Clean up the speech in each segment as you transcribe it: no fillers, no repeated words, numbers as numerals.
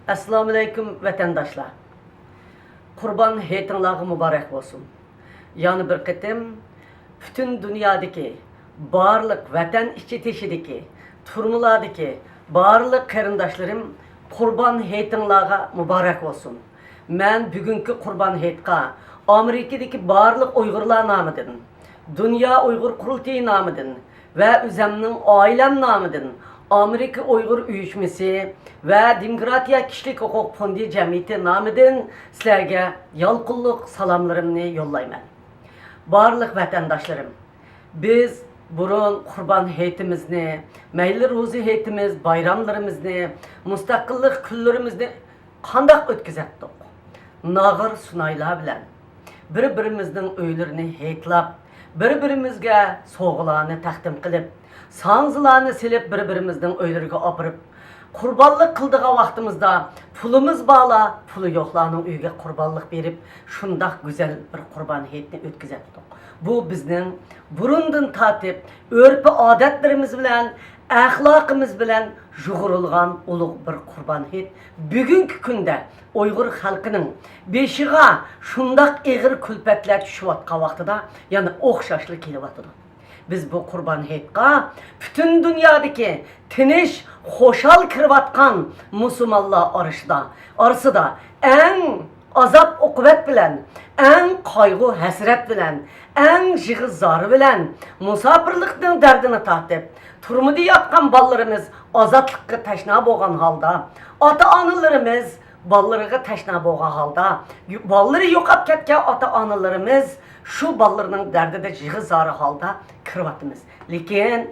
Assalamu alaikum vatandaşlar. Kurban hayitiniz mübarek olsun. Yani bir kıtım bütün dünyadaki barlık vatan içi teşideki turmulardaki barlık karındaşlarım kurban hayitiniz mübarek olsun. Ben bugünkü kurban hayitqa Amerika'daki barlık Uygurlar namıdın, Dünya Uygur Kurultayı namıdın ve özümün ailem namıdın Amerika Uygur Uyuşması ve Demokratiya Kişilik Hukuk Fondi Cemiyeti namıdın sizlerge yalqınlıq salamlarımını yollayman. Barlıq vatandaşlarım, biz burun kurban heyetimizni, meyli ruzi heyetimiz, bayramlarımızını, müstakillik küllerimizni qandaq ötküzettik? Nağır sunaylar bilen, bir-birimizдің öylerini heyetlap, bir-birimizge soğularını takdim qilib, sanzılarını silip bir-birimizдің öyleriga apırıp, kurbanlık kıldığa vaktimizde pulumuz bağla, pulu yoxlarının uyga kurbanlık berip, şundaq güzel bir kurban heyetini ötküzettik. Bu bizning burundan tatip, örpü adetlerimiz bilen, ahlakımız bilen jugurulgan ulug' bir kurban heyet. Bugünkü günde Uygur halkının beşiğa şundaq eğir külpetler düşüvatqa vaqtida, yani oxşaşlı kelivatıdır. Biz bu kurban heyetqa bütün dünyadaki tiniş, hoşal kirivatkan Müslümanlar arasıda en azap okuvet bilen, en kaygı hasret bilen, en jığız zarı bilen, musafirlikten derdini tahtip, turmudi yapkan ballarımız azatlıkka teşna boğan halda, ata-analarımız ballarıga teşna boğan halda, balları yokap ketken ata-analarımız şu ballarının derdide jığız zarı halda kırvatımız. Lekin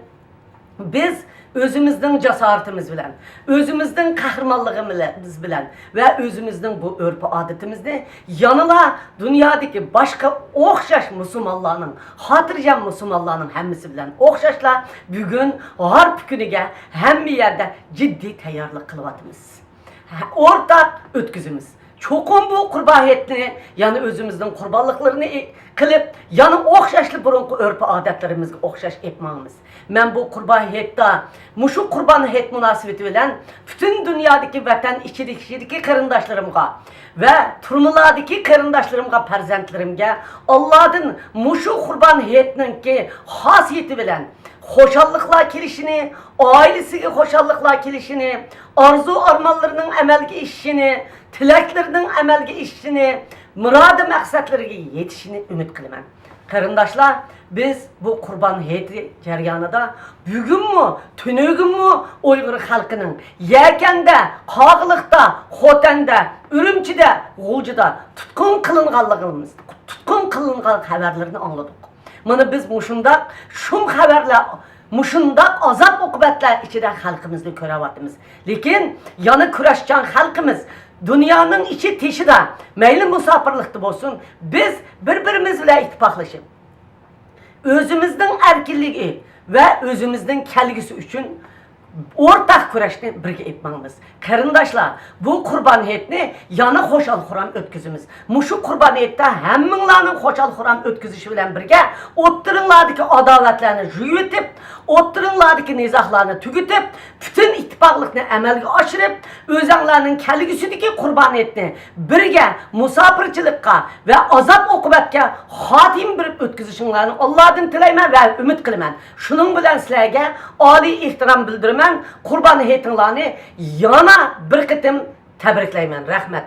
biz özümüzдің cesaretimiz bilen, özümüzдің kahramanlığımız bilen ve özümüzдің bu örpü adetimizni yanıla dünyadaki başka oxşaş Müslümanlarının, hatırlayan Müslümanlarının hemmisi bilen oxşaşla bugün harp günüge hem bir yerde ciddi tayarlık kılvatımız. Ortak ötküzümüz. Çokum bu kurbahiyetini, yani özümüzдің kurbanlıklarını kılıp, yani oxşaşlı burunku örpü adetlerimizge oxşaş etmağımız. Ben bu kurbahiyette, muşu kurban heyet münasibeti bilen, bütün dünyadaki vatan içideki karındaşlarımga ve turmulardaki karındaşlarımga, perzentlerimge, Allah'ın muşu kurban heyetinin ki hasiyeti bilen, hoşallıkla kelişini, ailesiga hoşallıkla kelişini, arzu armanlarının emelge işini, tileklerinin emelge işini, muradı maksatlarına yetişini ümit kılman. Karındaşlar, biz bu kurban heyeti jaryanida bugün mü, tünögün mü Uygur halkının Yerkende, Qağılıqda, Xotende, Ürümçide, Gulcuda tutkun kılınğanlığımız, tutkun kılınğan haberlerini anladık. Mana biz muşundaq, şum haberler, muşundaq azap okubetler içinde halkımızı körevatımız. Lekin yanı küreşcan halkımız, dünyanın içi teşide, meyli musafirlikte olsun, biz birbirimizle ittifaklaşıp, özümüzдің erkinliği ve özümüzдің kelgisi üçün ortak küreşni birge etmemiz. Karındaşlar, bu kurban heyetini yanı hoşal xuram ötküzümüz. Muşu kurban heyette hemminlarının hoşal xuram ötküzüşü bilen birge otturunlardaki adaletlerini jüyütüp, otturunlardaki nizahlarını tügütüp, bütün ittifaklıkını emelge aşırıp, özənlərinin kelgisindeki kurban heyetini birge musafirçilikka ve azap okubetke hatim bir ötküzüşünlerini Allah'ın tileymen ve ümit kılman. Şunun bilen sizlerge ali ihtiram bildirmen, kurban heyetinlerini yana bir kıtım tebrikleymen. Rahmet.